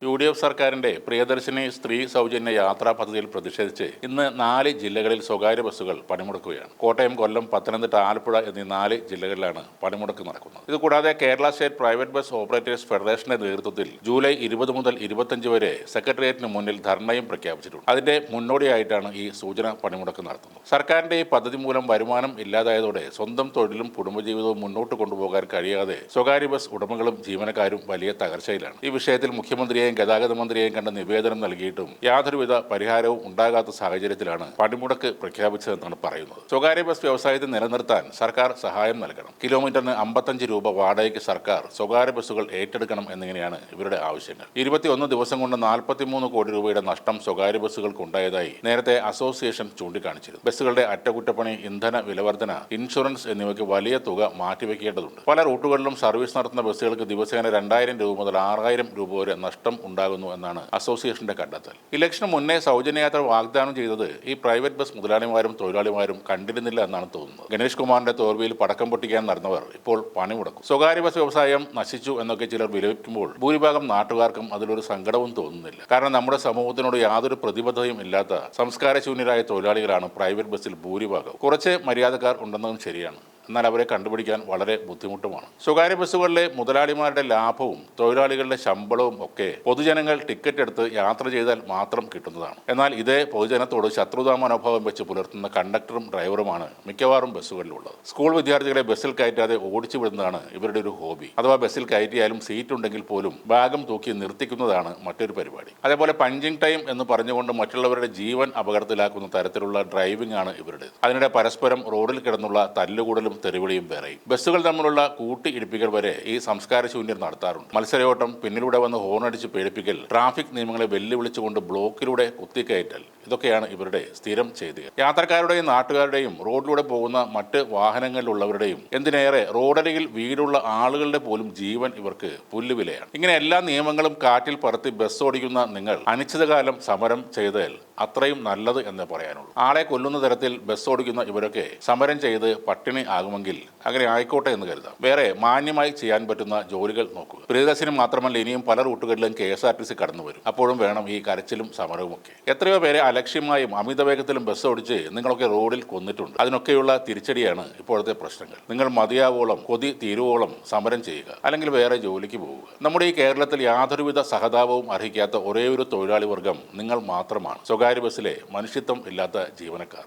UDF സർക്കാരിന്റെ പ്രിയദർശിനി സ്ത്രീ സൗജന്യ യാത്രാ പദ്ധതിയിൽ പ്രതിഷേധിച്ച് ഇന്ന് 4 ജില്ലകളിൽ സ്വകാര്യ ബസ്സുകൾ പണിമുടക്കുകയാണ്. കോട്ടയം, കൊല്ലം, പത്തനംതിട്ട, ആലപ്പുഴ എന്നീ 4 ജില്ലകളിലാണ് പണിമുടക്ക് നടക്കുന്നത്. ഇതുകൂടാതെ Kerala state private bus operators ഫെഡറേഷന്റെ നേതൃത്വത്തിൽ ജൂലൈ 20 മുതൽ 25 വരെ സെക്രട്ടേറിയറ്റിന് മുന്നിൽ ധർണയും പ്രഖ്യാപിച്ചിട്ടുണ്ട്. അതിന്റെ മുന്നോടിയായിട്ടാണ് ഈ സൂചന പണിമുടക്ക് നടത്തുന്നത്. സർക്കാരിന്റെ ഈ പദ്ധതി മൂലം വരുമാനം ഇല്ലാതായതോടെ സ്വന്തം തൊഴിലും കുടുംബജീവിതവും മുന്നോട്ട് കൊണ്ടുപോകാൻ കഴിയാതെ സ്വകാര്യ ബസ് ഉടമകളും ജീവനക്കാരും വലിയ തകർച്ചയിലാണ്. ഈ വിഷയത്തിൽ മുഖ്യമന്ത്രിയെ ഗതാഗത മന്ത്രിയെയും കണ്ട നിവേദനം നൽകിയിട്ടും യാതൊരുവിധ പരിഹാരവും ഉണ്ടാകാത്ത സാഹചര്യത്തിലാണ് പണിമുടക്ക് പ്രഖ്യാപിച്ചതെന്നാണ് പറയുന്നത്. സ്വകാര്യ ബസ് വ്യവസായത്തെ നിലനിർത്താൻ സർക്കാർ സഹായം നൽകണം. കിലോമീറ്ററിന് 55 രൂപ വാടകയ്ക്ക് സർക്കാർ സ്വകാര്യ ബസ്സുകൾ ഏറ്റെടുക്കണം എന്നിങ്ങനെയാണ് ഇവരുടെ ആവശ്യങ്ങൾ. 21 ദിവസം കൊണ്ട് 43 കോടി രൂപയുടെ നഷ്ടം സ്വകാര്യ ബസ്സുകൾക്ക് ഉണ്ടായതായി നേരത്തെ അസോസിയേഷൻ ചൂണ്ടിക്കാണിച്ചിരുന്നു. ബസ്സുകളുടെ അറ്റകുറ്റപ്പണി, ഇന്ധന വിലവർധന, ഇൻഷുറൻസ് എന്നിവയ്ക്ക് വലിയ തുക മാറ്റിവെക്കേണ്ടതുണ്ട്. പല റൂട്ടുകളിലും സർവീസ് നടത്തുന്ന ബസ്സുകൾക്ക് ദിവസേന 2000 രൂപ മുതൽ 6000 രൂപ വരെ നഷ്ടം ഉണ്ടാകുന്നു എന്നാണ് അസോസിയേഷന്റെ കണ്ടെത്തൽ. ഇലക്ഷന് മുന്നേ സൗജന്യയാത്ര വാഗ്ദാനം ചെയ്തത് ഈ പ്രൈവറ്റ് ബസ് മുതലാളിമാരും തൊഴിലാളിമാരും കണ്ടിരുന്നില്ല എന്നാണ് തോന്നുന്നത്. ഗണേഷ് കുമാറിന്റെ തോൽവിയിൽ പടക്കം പൊട്ടിക്കാൻ നടന്നവർ ഇപ്പോൾ പണിമുടക്കും. സ്വകാര്യ ബസ് വ്യവസായം നശിച്ചു എന്നൊക്കെ ചിലർ വിലപിക്കുമ്പോൾ ഭൂരിഭാഗം നാട്ടുകാർക്കും അതിലൊരു സങ്കടവും തോന്നുന്നില്ല. കാരണം നമ്മുടെ സമൂഹത്തിനോട് യാതൊരു പ്രതിബദ്ധതയും ഇല്ലാത്ത സംസ്കാരശൂന്യരായ തൊഴിലാളികളാണ് പ്രൈവറ്റ് ബസ്സിൽ ഭൂരിഭാഗം. കുറച്ച് മര്യാദക്കാർ ഉണ്ടെന്നതും ശരിയാണ്. എന്നാൽ അവരെ കണ്ടുപിടിക്കാൻ വളരെ ബുദ്ധിമുട്ടുമാണ്. സ്വകാര്യ ബസ്സുകളിലെ മുതലാളിമാരുടെ ലാഭവും തൊഴിലാളികളുടെ ശമ്പളവും ഒക്കെ പൊതുജനങ്ങൾ ടിക്കറ്റ് എടുത്ത് യാത്ര ചെയ്താൽ മാത്രം കിട്ടുന്നതാണ്. എന്നാൽ ഇതേ പൊതുജനത്തോട് ശത്രുതാ മനോഭാവം വെച്ച് പുലർത്തുന്ന കണ്ടക്ടറും ഡ്രൈവറുമാണ് മിക്കവാറും ബസ്സുകളിലുള്ളത്. സ്കൂൾ വിദ്യാർത്ഥികളെ ബസ്സിൽ കയറ്റാതെ ഓടിച്ചു വിടുന്നതാണ് ഇവരുടെ ഒരു ഹോബി. അഥവാ ബസ്സിൽ കയറ്റിയാലും സീറ്റ് ഉണ്ടെങ്കിൽ പോലും ബാഗും തൂക്കി നിർത്തിക്കുന്നതാണ് മറ്റൊരു പരിപാടി. അതേപോലെ പഞ്ചിങ് ടൈം എന്ന് പറഞ്ഞുകൊണ്ട് മറ്റുള്ളവരുടെ ജീവൻ അപകടത്തിലാക്കുന്ന തരത്തിലുള്ള ഡ്രൈവിംഗ് ആണ് ഇവരുടേത്. അതിനിടെ പരസ്പരം റോഡിൽ കിടന്നുള്ള തല്ലുകൂടലും തെരുവിളിയും വേറെയും. ബസ്സുകൾ തമ്മിലുള്ള കൂട്ടിയിടിപ്പിക്കൽ വരെ ഈ സംസ്കാരശൂന്യർ നടത്താറുണ്ട്. മത്സരയോട്ടം, പിന്നിലൂടെ വന്ന് ഹോണടിച്ച് പേടിപ്പിക്കൽ, ട്രാഫിക് നിയമങ്ങളെ വെല്ലുവിളിച്ചുകൊണ്ട് ബ്ലോക്കിലൂടെ കുത്തിക്കയറ്റൽ, ഇതൊക്കെയാണ് ഇവരുടെ സ്ഥിരം ചെയ്തികൾ. യാത്രക്കാരുടെയും നാട്ടുകാരുടെയും റോഡിലൂടെ പോകുന്ന മറ്റ് വാഹനങ്ങളിലുള്ളവരുടെയും എന്തിനേറെ റോഡരികിൽ വീടുള്ള ആളുകളുടെ പോലും ജീവൻ ഇവർക്ക് പുല്ലുവിലയാണ്. ഇങ്ങനെ എല്ലാ നിയമങ്ങളും കാറ്റിൽ പറത്തി ബസ് ഓടിക്കുന്ന നിങ്ങൾ അനിശ്ചിതകാലം സമരം ചെയ്താൽ അത്രയും നല്ലത് എന്ന് പറയാനുള്ളൂ. ആളെ കൊല്ലുന്ന തരത്തിൽ ബസ് ഓടിക്കുന്ന ഇവരൊക്കെ സമരം ചെയ്ത് പട്ടിണി ആകുമെങ്കിൽ അങ്ങനെ ആയിക്കോട്ടെ എന്ന് കരുതാം. വേറെ മാന്യമായി ചെയ്യാൻ പറ്റുന്ന ജോലികൾ നോക്കുക. പ്രിയദർശിനി മാത്രമല്ല, ഇനിയും പല റൂട്ടുകളിലും KSRTC കടന്നു വരും. അപ്പോഴും വേണം ഈ കരച്ചിലും സമരവും ഒക്കെ. എത്രയോ പേരെ അലക്ഷ്യമായും അമിതവേഗത്തിലും ബസ് ഓടിച്ച് നിങ്ങളൊക്കെ റോഡിൽ കൊന്നിട്ടുണ്ട്. അതിനൊക്കെയുള്ള തിരിച്ചടിയാണ് ഇപ്പോഴത്തെ പ്രശ്നങ്ങൾ. നിങ്ങൾ മതിയാവോളം, കൊതി തീരുവോളം സമരം ചെയ്യുക, അല്ലെങ്കിൽ വേറെ ജോലിക്ക് പോവുക. നമ്മുടെ ഈ കേരളത്തിൽ യാതൊരുവിധ സഹതാപവും അർഹിക്കാത്ത ഒരേ ഒരു തൊഴിലാളി വർഗം നിങ്ങൾ മാത്രമാണ്. സ്വകാര്യ ബസ്സിലെ മനുഷ്യത്വം ഇല്ലാത്ത ജീവനക്കാർ.